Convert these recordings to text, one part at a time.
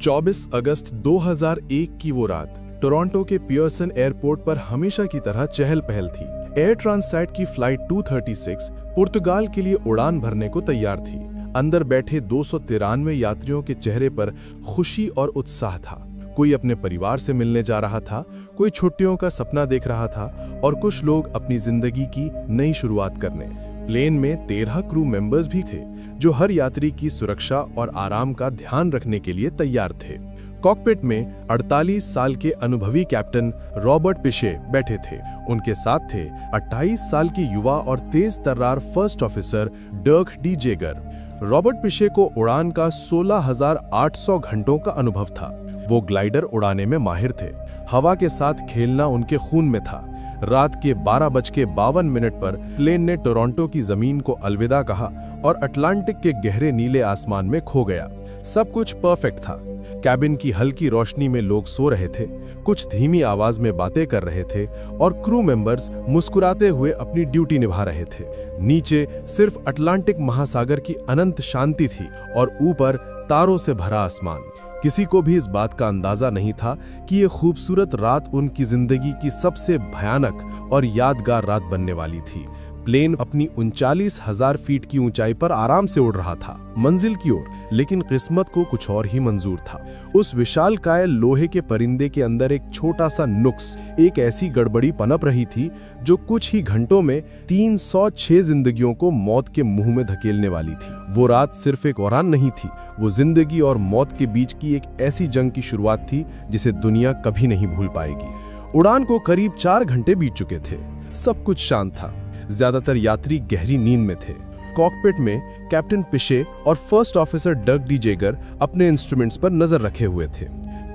24 अगस्त 2001 की वो रात टोरंटो के पियर्सन एयरपोर्ट पर हमेशा की तरह चहल पहल थी। एयर ट्रांसैट की फ्लाइट 236 पुर्तगाल के लिए उड़ान भरने को तैयार थी। अंदर बैठे 293 यात्रियों के चेहरे पर खुशी और उत्साह था। कोई अपने परिवार से मिलने जा रहा था, कोई छुट्टियों का सपना देख रहा था और कुछ लोग अपनी जिंदगी की नई शुरुआत करने। प्लेन में 13 क्रू मेंबर्स भी थे जो हर यात्री की सुरक्षा और आराम का ध्यान रखने के लिए तैयार थे। कॉकपिट में 48 साल के अनुभवी कैप्टन रॉबर्ट पिशे बैठे थे। उनके साथ थे 28 साल के युवा और तेज तर्रार first officer Dirk De Jager. Robert Piche को उड़ान का 16,800 घंटों का अनुभव था। वो ग्लाइडर उड़ाने में माहिर थे। हवा के साथ खेलना उनके खून में था। रात के 12:52 पर प्लेन ने टोरंटो की जमीन को अलविदा कहा और अटलांटिक के गहरे नीले आसमान में खो गया। सब कुछ परफेक्ट था। कैबिन की हल्की रोशनी में लोग सो रहे थे, कुछ धीमी आवाज में बातें कर रहे थे और क्रू मेंबर्स मुस्कुराते हुए अपनी ड्यूटी निभा रहे थे। नीचे सिर्फ अटलांटिक महासागर की अनंत शांति थी और ऊपर तारों से भरा आसमान। किसी को भी इस बात का अंदाजा नहीं था कि ये खूबसूरत रात उनकी जिंदगी की सबसे भयानक और यादगार रात बनने वाली थी। प्लेन अपनी 39,000 फीट की ऊंचाई पर आराम से उड़ रहा था, मंजिल की ओर, लेकिन किस्मत को कुछ और ही मंजूर था। उस विशालकाय लोहे के परिंदे के अंदर एक छोटा सा नुक्स, एक ऐसी गड़बड़ी पनप रही थी जो कुछ ही घंटों में 306 जिंदगियों को मौत के मुंह में धकेलने वाली थी। वो रात सिर्फ एक उड़ान नहीं थी, वो जिंदगी और मौत के बीच की एक ऐसी जंग की शुरुआत थी जिसे दुनिया कभी नहीं भूल पाएगी। उड़ान को करीब 4 घंटे बीत चुके थे। सब कुछ शांत था। ज्यादातर यात्री गहरी नींद में थे। कॉकपिट में कैप्टन पिशे और फर्स्ट ऑफिसर डग डी जेगर अपने इंस्ट्रूमेंट्स पर नजर रखे हुए थे।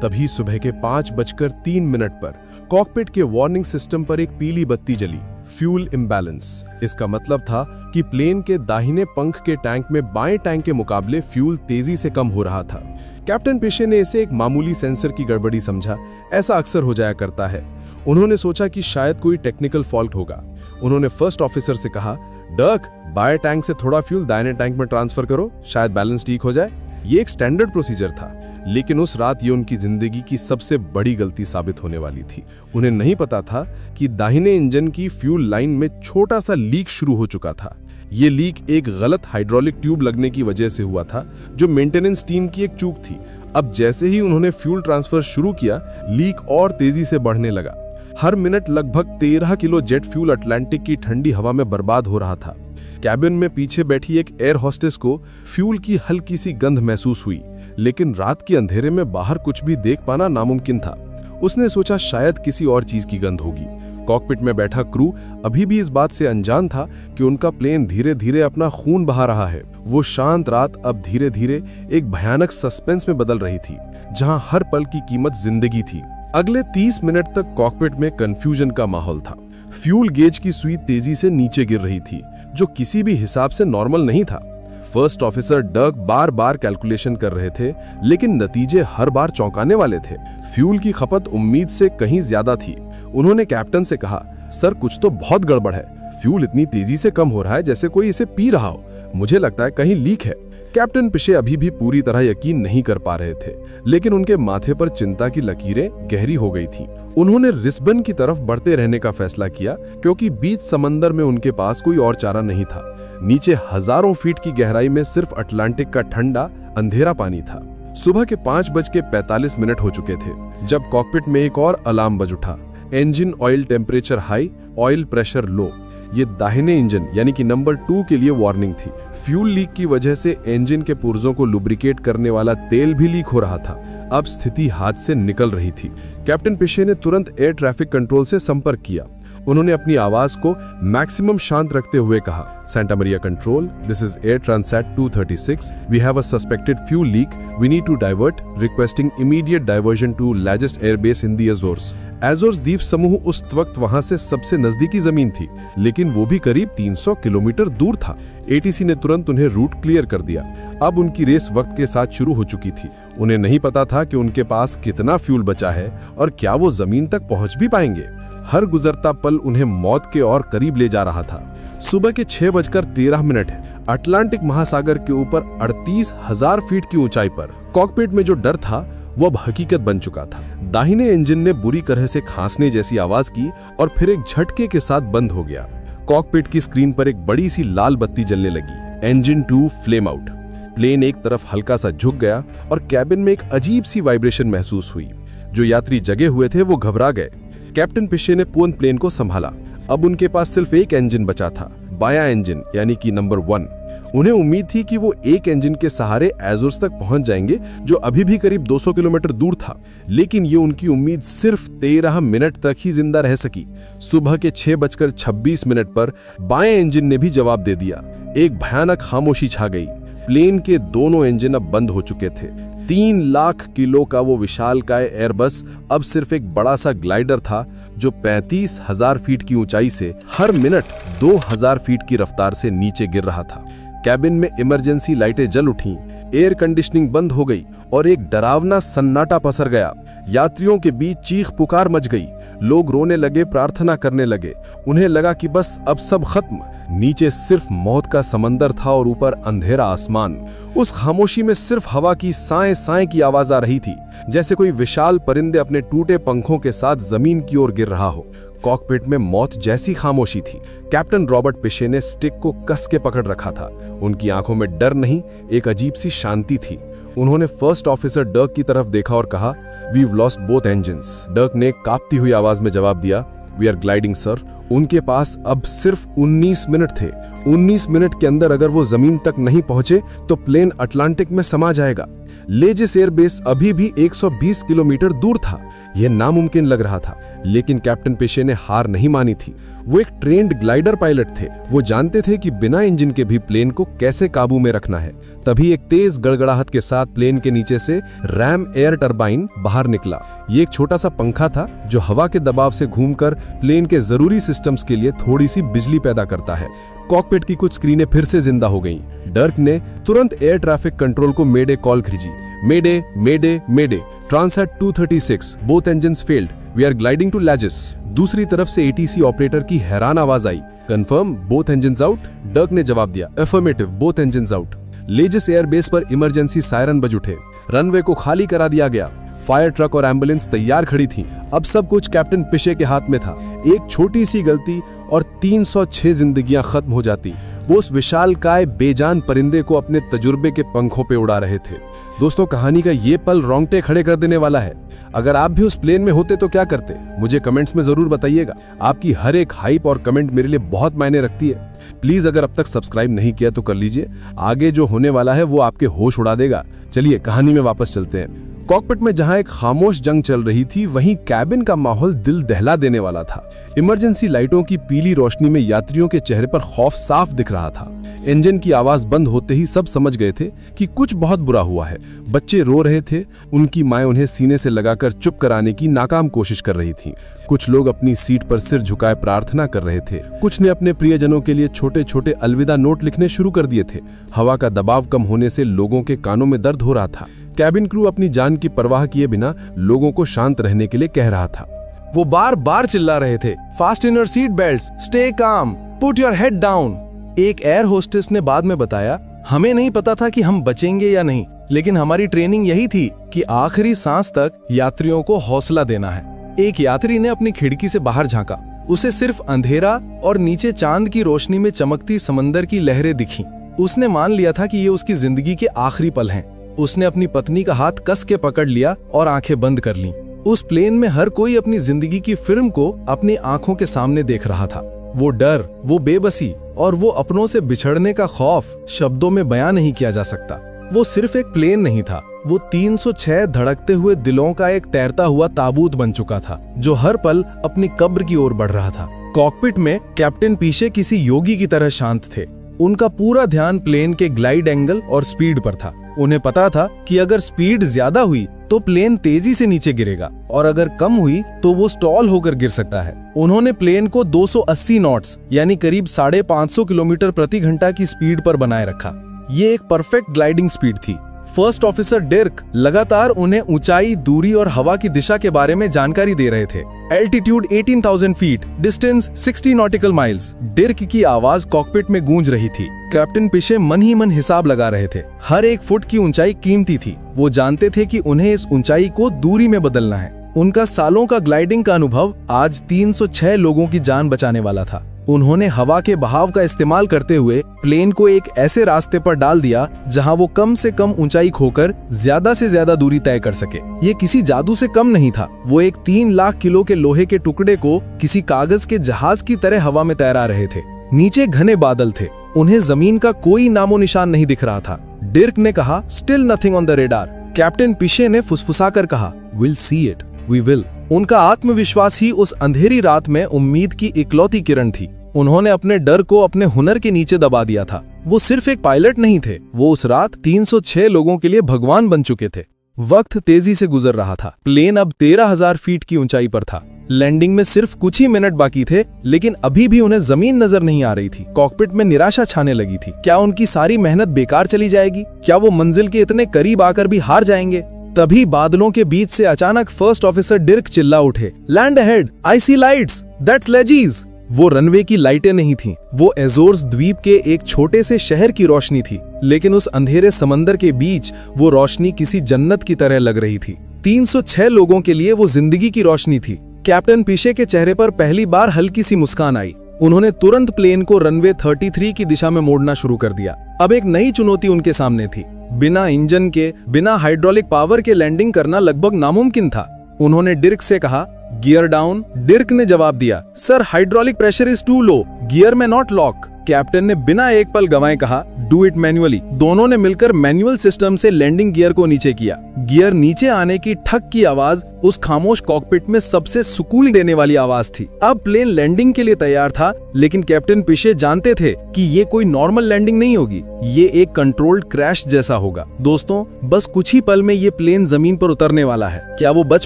तभी सुबह के 5:03 पर कॉकपिट के वार्निंग सिस्टम पर एक पीली बत्ती जली। Fuel imbalance. इसका मतलब था कि प्लेन के दाहिने पंख के टैंक में बाएं टैंक के मुकाबले फ्यूल तेजी से कम हो रहा था। कैप्टन पिशे ने इसे एक मामूली सेंसर की गड़बड़ी समझा। ऐसा अक्सर हो जाया करता है। उन्होंने सोचा कि शायद कोई टेक्निकल फॉल्ट होगा। उन्होंने फर्स्ट ऑफिसर से कहा, डर्क, बाएं टैंक से थोड़ा फ्यूल दाहिने टैंक में ट्रांसफर करो, शायद बैलेंस ठीक हो जाए। ये एक स्टैंडर्ड प्रोसीजर था, लेकिन उस रात ये उनकी जिंदगी की सबसे बड़ी गलती साबित होने वाली थी। उन्हें नहीं पता था कि दाहिने इंजन की फ्यूल लाइन में छोटा सा लीक शुरू हो चुका था। ये लीक एक गलत हाइड्रोलिक ट्यूब लगने की वजह से हुआ था, जो मेंटेनेंस टीम की एक चूक थी। अब जैसे ही उन्होंने फ्यूल ट्रांसफर शुरू किया, लीक और तेजी से बढ़ने लगा। हर मिनट लगभग 13 किलो जेट फ्यूल अटलांटिक की ठंडी हवा में बर्बाद हो रहा था। कैबिन में पीछे बैठी एक एयर होस्टेस को फ्यूल की हल्की सी गंध महसूस हुई, लेकिन रात के अंधेरे में बाहर कुछ भी देख पाना नामुमकिन था। उसने सोचा शायद किसी और चीज की गंध होगी। कॉकपिट में बैठा क्रू अभी भी इस बात से अनजान था कि उनका प्लेन धीरे धीरे अपना खून बहा रहा है। वो शांत रात अब धीरे धीरे एक भयानक सस्पेंस में बदल रही थी, जहां हर पल की कीमत जिंदगी थी। अगले 30 मिनट तक कॉकपिट में कंफ्यूजन का माहौल था। फ्यूल गेज की सुई तेजी से नीचे गिर रही थी, जो किसी भी हिसाब से नॉर्मल नहीं था। फर्स्ट ऑफिसर डर्क बार बार कैलकुलेशन कर रहे थे, लेकिन नतीजे हर बार चौंकाने वाले थे। फ्यूल की खपत उम्मीद से कहीं ज्यादा थी। उन्होंने कैप्टन से कहा, सर, कुछ तो बहुत गड़बड़ है। फ्यूल इतनी तेजी से कम हो रहा है जैसे कोई इसे पी रहा हो। मुझे लगता है कहीं लीक है। कैप्टन पिशे अभी भी पूरी तरह यकीन नहीं कर पा रहे थे, लेकिन उनके माथे पर चिंता की लकीरें गहरी हो गई थीं। उन्होंने रिस्बन की तरफ बढ़ते रहने का फैसला किया, क्योंकि बीच समंदर में उनके पास कोई और चारा नहीं था। नीचे हजारों फीट की गहराई में सिर्फ अटलांटिक का ठंडा अंधेरा पानी था। सुबह के 5:45 हो चुके थे जब कॉकपिट में एक और अलार्म बज उठा। Engine oil temperature high, oil pressure low. ये दाहिने इंजन यानी कि नंबर 2 के लिए वार्निंग थी। फ्यूल लीक की वजह से इंजन के पुर्जों को लुब्रिकेट करने वाला तेल भी लीक हो रहा था। अब स्थिति हाथ से निकल रही थी। कैप्टन पिशे ने तुरंत एयर ट्रैफिक कंट्रोल से संपर्क किया। उन्होंने अपनी आवाज को मैक्सिमम शांत रखते हुए कहा, Santa Maria Control, this is Air Transat 236. We have a suspected fuel leak. We need to divert, requesting immediate diversion to largest airbase in the Azores. Azores द्वीप समूह उस वक्त वहां से सबसे नजदीकी जमीन थी, लेकिन वो भी करीब 300 किलोमीटर दूर था। एटीसी ने तुरंत उन्हें रूट क्लियर कर दिया। अब उनकी रेस वक्त के साथ शुरू हो चुकी थी। उन्हें नहीं पता था कि उनके पास कितना फ्यूल बचा है और क्या वो जमीन तक पहुंच भी पाएंगे। हर गुजरता पल उन्हें मौत के और करीब ले जा रहा था। सुबह के 6:13 है। अटलांटिक महासागर के ऊपर 38,000 फीट की ऊंचाई पर कॉकपिट में जो डर था वो अब हकीकत बन चुका था। दाहिने इंजन ने बुरी तरह से खांसने जैसी आवाज की और फिर एक झटके के साथ बंद हो गया। कॉकपिट की स्क्रीन पर एक बड़ी सी लाल बत्ती जलने लगी। Engine 2 flame out. प्लेन एक तरफ हल्का सा झुक गया और कैबिन में एक अजीब सी वाइब्रेशन महसूस हुई। जो यात्री जगे हुए थे वो घबरा गए। कैप्टन पिशे ने पूर्ण प्लेन को संभाला। अब उनके पास सिर्फ एक इंजन बचा था, बायां इंजन यानी कि नंबर 1। उन्हें उम्मीद थी कि वो एक इंजन के सहारे एज़ोर्स तक पहुंच जाएंगे, जो अभी भी करीब 200 किलोमीटर दूर था। लेकिन ये उनकी उम्मीद सिर्फ 13 मिनट तक ही जिंदा रह सकी। सुबह के 6:26 पर बाएं इंजन ने भी जवाब दे दिया। एक भयानक खामोशी छा गई। प्लेन के दोनों इंजन अब बंद हो चुके थे। 3 लाख किलो का वो विशालकाय एयरबस अब सिर्फ एक बड़ा सा ग्लाइडर था, जो 35,000 फीट की ऊंचाई से हर मिनट 2,000 फीट की रफ्तार से नीचे गिर रहा था। कैबिन में इमरजेंसी लाइटें जल उठीं, एयर कंडीशनिंग बंद हो गई और एक डरावना सन्नाटा पसर गया। यात्रियों के बीच चीख पुकार मच गई। लोग रोने लगे, प्रार्थना करने लगे। उन्हें लगा कि बस अब सब खत्म। नीचे सिर्फ मौत का समंदर था और ऊपर अंधेरा आसमान। उस खामोशी में सिर्फ हवा की साएं साएं की आवाज आ रही थी, जैसे कोई विशाल परिंदे अपने टूटे पंखों के साथ जमीन की ओर गिर रहा हो। कॉकपिट में मौत जैसी खामोशी थी। कैप्टन रॉबर्ट पिशे ने स्टिक को कस के पकड़ रखा था। उनकी आंखों में डर नहीं, एक अजीब सी शांति थी। उन्होंने फर्स्ट ऑफिसर डर्क की तरफ देखा और कहा, "We've lost both engines." डर्क ने कांपती हुई आवाज में जवाब दिया, "We are gliding, sir." उनके पास अब सिर्फ 19 मिनट थे। 19 मिनट के अंदर अगर वो जमीन तक नहीं पहुंचे तो प्लेन अटलांटिक में समा जाएगा। लेजिस एयरबेस अभी भी 120 किलोमीटर दूर था। यह नामुमकिन लग रहा था, लेकिन कैप्टन पिशे ने हार नहीं मानी थी। वो एक ट्रेन्ड ग्लाइडर पायलट थे। वो जानते थे कि बिना इंजन के भी प्लेन को कैसे काबू में रखना है। तभी एक तेज गड़गड़ाहट के साथ प्लेन के नीचे से रैम एयर टरबाइन बाहर निकला। ये एक छोटा सा पंखा था जो हवा के दबाव से घूमकर प्लेन के जरूरी सिस्टम्स के लिए थोड़ी सी बिजली पैदा करता है। कॉकपिट की कुछ स्क्रीनें फिर से जिंदा हो गईं। डर्क ने तुरंत एयर ट्रैफिक कंट्रोल को मेडे कॉल भेजी। Mayday mayday mayday, Transat 236, both engines failed, we are gliding to Lajes. दूसरी तरफ से एटीसी ऑपरेटर की हैरान आवाज आई, "confirm, both engines out?" Dirk ने जवाब दिया, "affirmative, both engines out." Lajes airbase पर इमरजेंसी सायरन बज उठे। रनवे को खाली करा दिया गया। फायर ट्रक और एम्बुलेंस तैयार खड़ी थी। अब सब कुछ कैप्टन पिशे के हाथ में था। एक छोटी सी गलती और 306 जिंदगियां खत्म हो जाती। वो उस विशालकाय बेजान परिंदे को अपने तजुर्बे के पंखों पे उड़ा रहे थे। दोस्तों, कहानी का ये पल रोंगटे खड़े कर देने वाला है। अगर आप भी उस प्लेन में होते तो क्या करते? मुझे कमेंट्स में जरूर बताइएगा। आपकी हर एक हाइप और कमेंट मेरे लिए बहुत मायने रखती है। प्लीज अगर अब तक सब्सक्राइब नहीं किया तो कर लीजिए। आगे जो होने वाला है वो आपके होश उड़ा देगा। चलिए कहानी में वापस चलते हैं। कॉकपिट में जहां एक खामोश जंग चल रही थी, वहीं कैबिन का माहौल दिल दहला देने वाला था। इमरजेंसी लाइटों की पीली रोशनी में यात्रियों के चेहरे पर खौफ साफ दिख रहा था। इंजन की आवाज बंद होते ही सब समझ गए थे कि कुछ बहुत बुरा हुआ है। बच्चे रो रहे थे। उनकी माएं उन्हें सीने से लगाकर चुप कराने की नाकाम कोशिश कर रही थीं। कुछ लोग अपनी सीट पर सिर झुकाए प्रार्थना कर रहे थे। कुछ ने अपने प्रियजनों के लिए छोटे छोटे अलविदा नोट लिखने शुरू कर दिए थे। हवा का दबाव कम होने से लोगों के कानों में दर्द हो रहा था। कैबिन क्रू अपनी जान की परवाह किए बिना लोगों को शांत रहने के लिए कह रहा था। वो बार बार चिल्ला रहे थे, "fasten your seat belts, stay calm, put your head down." एक एयर होस्टेस ने बाद में बताया, "हमें नहीं पता था कि हम बचेंगे या नहीं, लेकिन हमारी ट्रेनिंग यही थी कि आखिरी सांस तक यात्रियों को हौसला देना है।" एक यात्री ने अपनी खिड़की से बाहर झांका। उसे सिर्फ अंधेरा और नीचे चांद की रोशनी में चमकती समंदर की लहरें दिखीं। उसने मान लिया था कि ये उसकी जिंदगी के आखिरी पल हैं। उसने अपनी पत्नी का हाथ कस के पकड़ लिया और आंखें बंद कर लीं। उस प्लेन में हर कोई अपनी जिंदगी की फिल्म को अपनी आंखों के सामने देख रहा था। वो डर, वो बेबसी और वो अपनों से बिछड़ने का खौफ शब्दों में बयां नहीं किया जा सकता। वो सिर्फ एक प्लेन नहीं था, वो 306 धड़कते हुए दिलों का एक तैरता हुआ ताबूत बन चुका था, जो हर पल अपनी कब्र की ओर बढ़ रहा था। कॉकपिट में कैप्टन पिशे किसी योगी की तरह शांत थे। उनका पूरा ध्यान प्लेन के ग्लाइड एंगल और स्पीड पर था। उन्हें पता था कि अगर स्पीड ज्यादा हुई तो प्लेन तेजी से नीचे गिरेगा और अगर कम हुई तो वो स्टॉल होकर गिर सकता है। उन्होंने प्लेन को 280 नॉट्स यानी करीब 550 किलोमीटर प्रति घंटा की स्पीड पर बनाए रखा। ये एक परफेक्ट ग्लाइडिंग स्पीड थी। फर्स्ट ऑफिसर डिर्क लगातार उन्हें ऊंचाई, दूरी और हवा की दिशा के बारे में जानकारी दे रहे थे। Altitude 18,000 feet, distance 60 nautical miles. Dirk की आवाज कॉकपिट में गूंज रही थी। कैप्टन पिशे मन ही मन हिसाब लगा रहे थे। हर एक फुट की ऊंचाई कीमती थी। वो जानते थे कि उन्हें इस ऊंचाई को दूरी में बदलना है। उनका सालों का ग्लाइडिंग का अनुभव आज 306 लोगों की जान बचाने वाला था। उन्होंने हवा के बहाव का इस्तेमाल करते हुए प्लेन को एक ऐसे रास्ते पर डाल दिया जहां वो कम से कम ऊंचाई खोकर ज्यादा से ज्यादा दूरी तय कर सके। ये किसी जादू से कम नहीं था। वो एक 3 लाख किलो के लोहे के टुकड़े को किसी कागज के जहाज की तरह हवा में तैरा रहे थे। नीचे घने बादल थे। उन्हें जमीन का कोई नामो निशान नहीं दिख रहा था। डिर्क ने कहा, still nothing on the radar. Captain Piche ने फुसफुसाकर कहा, will see it, we will. उनका आत्मविश्वास ही उस अंधेरी रात में उम्मीद की इकलौती किरण थी। उन्होंने अपने डर को अपने हुनर के नीचे दबा दिया था। वो सिर्फ एक पायलट नहीं थे, वो उस रात 306 लोगों के लिए भगवान बन चुके थे। वक्त तेजी से गुजर रहा था। प्लेन अब 13,000 फीट की ऊंचाई पर था। लैंडिंग में सिर्फ कुछ ही मिनट बाकी थे, लेकिन अभी भी उन्हें जमीन नजर नहीं आ रही थी। कॉकपिट में निराशा छाने लगी थी। क्या उनकी सारी मेहनत बेकार चली जाएगी? क्या वो मंजिल के इतने करीब आकर भी हार जाएंगे? तभी बादलों के बीच से अचानक फर्स्ट ऑफिसर डिर्क चिल्ला उठे, land ahead, I see lights, that's Lajes. वो रनवे की लाइटें नहीं थीं, वो एजोर्स द्वीप के एक छोटे से शहर की रोशनी थी। लेकिन उस अंधेरे समंदर के बीच वो रोशनी किसी जन्नत की तरह लग रही थी। 306 लोगों के लिए वो जिंदगी की रोशनी थी। कैप्टन पिशे के चेहरे पर पहली बार हल्की सी मुस्कान आई। उन्होंने तुरंत प्लेन को रनवे 33 की दिशा में मोड़ना शुरू कर दिया। अब एक नई चुनौती उनके सामने थी। बिना इंजन के, बिना हाइड्रोलिक पावर के लैंडिंग करना लगभग नामुमकिन था। उन्होंने डिर्क से कहा, गियर डाउन। डिर्क ने जवाब दिया, sir hydraulic pressure is too low, gear में नॉट लॉक। कैप्टन ने बिना एक पल गंवाए कहा, डू इट मैन्युअली। दोनों ने मिलकर मैनुअल सिस्टम से लैंडिंग गियर को नीचे किया। गियर नीचे आने की ठक की आवाज उस खामोश कॉकपिट में सबसे सुकून देने वाली आवाज थी। अब प्लेन लैंडिंग के लिए तैयार था, लेकिन कैप्टन पिशे जानते थे कि ये कोई नॉर्मल लैंडिंग नहीं होगी, ये एक कंट्रोल्ड क्रैश जैसा होगा। दोस्तों, बस कुछ ही पल में ये प्लेन जमीन पर उतरने वाला है। क्या वो बच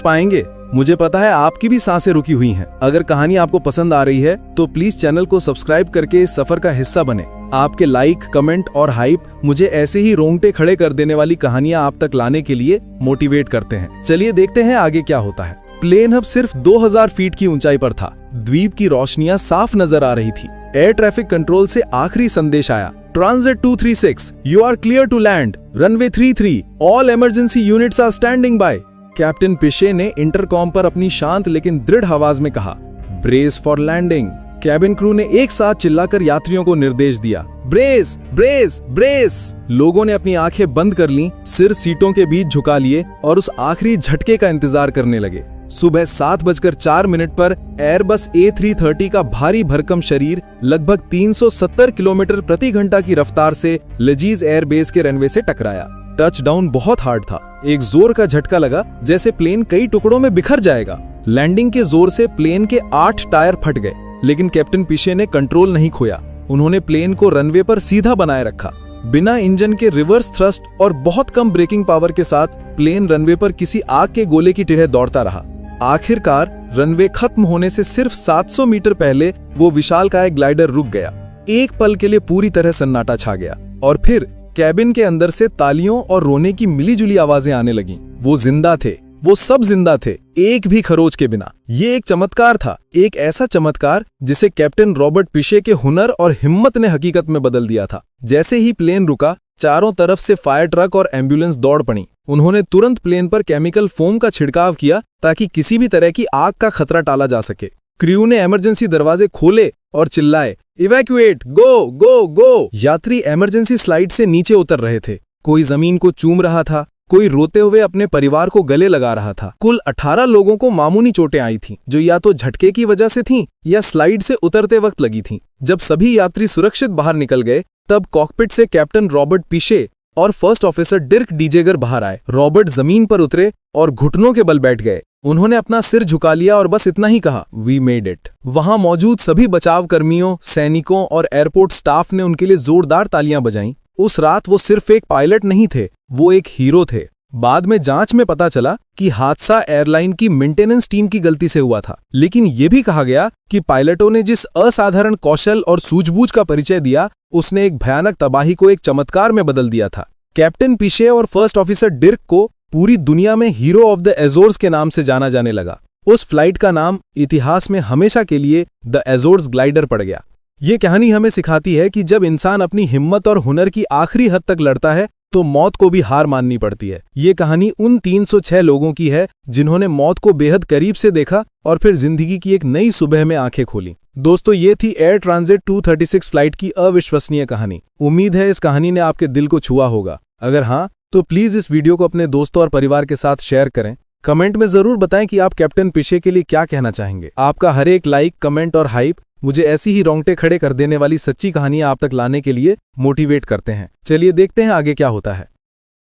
पाएंगे? मुझे पता है आपकी भी सांसें रुकी हुई हैं। अगर कहानी आपको पसंद आ रही है तो प्लीज चैनल को सब्सक्राइब करके इस सफर का हिस्सा बने। आपके लाइक, कमेंट और हाइप मुझे ऐसे ही रोंगटे खड़े कर देने वाली कहानियां आप तक लाने के लिए मोटिवेट करते हैं। चलिए देखते हैं आगे क्या होता है। प्लेन अब सिर्फ 2000 फीट की ऊंचाई पर था। द्वीप की रोशनियां साफ नजर आ रही थी। एयर ट्रैफिक कंट्रोल से आखिरी संदेश आया, transit 236, you are clear to land, runway 33, all emergency units are standing by. Captain Piche ने इंटरकॉम पर अपनी शांत लेकिन दृढ़ आवाज में कहा, brace for landing. Cabin crew ने एक साथ चिल्लाकर यात्रियों को निर्देश दिया, ब्रेस ब्रेस ब्रेस। लोगों ने अपनी आंखें बंद कर लीं, सिर सीटों के बीच झुका लिए और उस आखिरी झटके का इंतजार करने लगे। सुबह 7:04 पर एयरबस A330 का भारी भरकम शरीर लगभग 370 किलोमीटर प्रति घंटा की रफ्तार से लेजीज एयरबेस के रनवे से टकराया। टचडाउन बहुत हार्ड था। एक जोर का झटका लगा, जैसे प्लेन कई टुकड़ों में बिखर जाएगा। लैंडिंग के जोर से प्लेन के 8 टायर फट गए, लेकिन कैप्टन पिशे ने कंट्रोल नहीं खोया। उन्होंने प्लेन को रनवे पर सीधा बनाए रखा। बिना इंजन के रिवर्स थ्रस्ट और बहुत कम ब्रेकिंग पावर के साथ प्लेन रनवे पर किसी आग के गोले की तरह दौड़ता रहा। आखिरकार रनवे खत्म होने से सिर्फ 700 मीटर पहले वो विशालकाय ग्लाइडर रुक गया। एक पल के लिए पूरी तरह सन्नाटा छा गया और फिर कैबिन के अंदर से तालियों और रोने की मिलीजुली आवाजें आने लगीं। वो जिंदा थे, वो सब जिंदा थे, एक भी खरोच के बिना। ये एक चमत्कार था, एक ऐसा चमत्कार जिसे कैप्टन रॉबर्ट पिशे के हुनर और हिम्मत ने हकीकत में बदल दिया था। जैसे ही प्लेन रुका, चारों तरफ से फायर ट्रक और एम्बुलेंस दौड़ पड़ी। उन्होंने तुरंत प्लेन पर केमिकल फोम का छिड़काव किया ताकि किसी भी तरह की आग का खतरा टाला जा सके। क्रू ने इमरजेंसी दरवाजे खोले और चिल्लाए, इवैक्यूएट, गो गो गो। यात्री इमरजेंसी स्लाइड से नीचे उतर रहे थे। कोई जमीन को चूम रहा था, कोई रोते हुए अपने परिवार को गले लगा रहा था। कुल 18 लोगों को मामूली चोटें आई थीं, जो या तो झटके की वजह से थीं या स्लाइड से उतरते वक्त लगी थीं। जब सभी यात्री सुरक्षित बाहर निकल गए, तब कॉकपिट से कैप्टन रॉबर्ट पिशे और फर्स्ट ऑफिसर डिर्क डीजेगर बाहर आए। रॉबर्ट जमीन पर उतरे और घुटनों के बल बैठ गए। उन्होंने अपना सिर झुका लिया और बस इतना ही कहा, वी मेड इट। वहां मौजूद सभी बचाव कर्मियों, सैनिकों और एयरपोर्ट स्टाफ ने उनके लिए जोरदार तालियां बजाईं। उस रात वो सिर्फ एक पायलट नहीं थे, वो एक हीरो थे। बाद में जांच में पता चला कि हादसा एयरलाइन की मेंटेनेंस टीम की गलती से हुआ था, लेकिन यह भी कहा गया कि पायलटों ने जिस असाधारण कौशल और सूझबूझ का परिचय दिया, उसने एक भयानक तबाही को एक चमत्कार में बदल दिया था। कैप्टन पिशे और फर्स्ट ऑफिसर डिर्क को पूरी दुनिया में हीरो ऑफ द एजोर्स के नाम से जाना जाने लगा। उस फ्लाइट का नाम इतिहास में हमेशा के लिए द एजोर्स ग्लाइडर पड़ गया। ये कहानी हमें सिखाती है कि जब इंसान अपनी हिम्मत और हुनर की आखिरी हद तक लड़ता है तो मौत को भी हार माननी पड़ती है। ये कहानी उन 306 लोगों की है जिन्होंने मौत को बेहद करीब से देखा और फिर जिंदगी की एक नई सुबह में आंखें खोली। दोस्तों, ये थी एयर ट्रांजिट 236 फ्लाइट की अविश्वसनीय कहानी। उम्मीद है इस कहानी ने आपके दिल को छुआ होगा। अगर हाँ, तो प्लीज इस वीडियो को अपने दोस्तों और परिवार के साथ शेयर करें। कमेंट में जरूर बताएं कि आप कैप्टन पिशे के लिए क्या कहना चाहेंगे। आपका हर एक लाइक, कमेंट और हाइप मुझे ऐसी ही रोंगटे खड़े कर देने वाली सच्ची कहानियां आप तक लाने के लिए मोटिवेट करते हैं। चलिए देखते हैं आगे क्या होता है।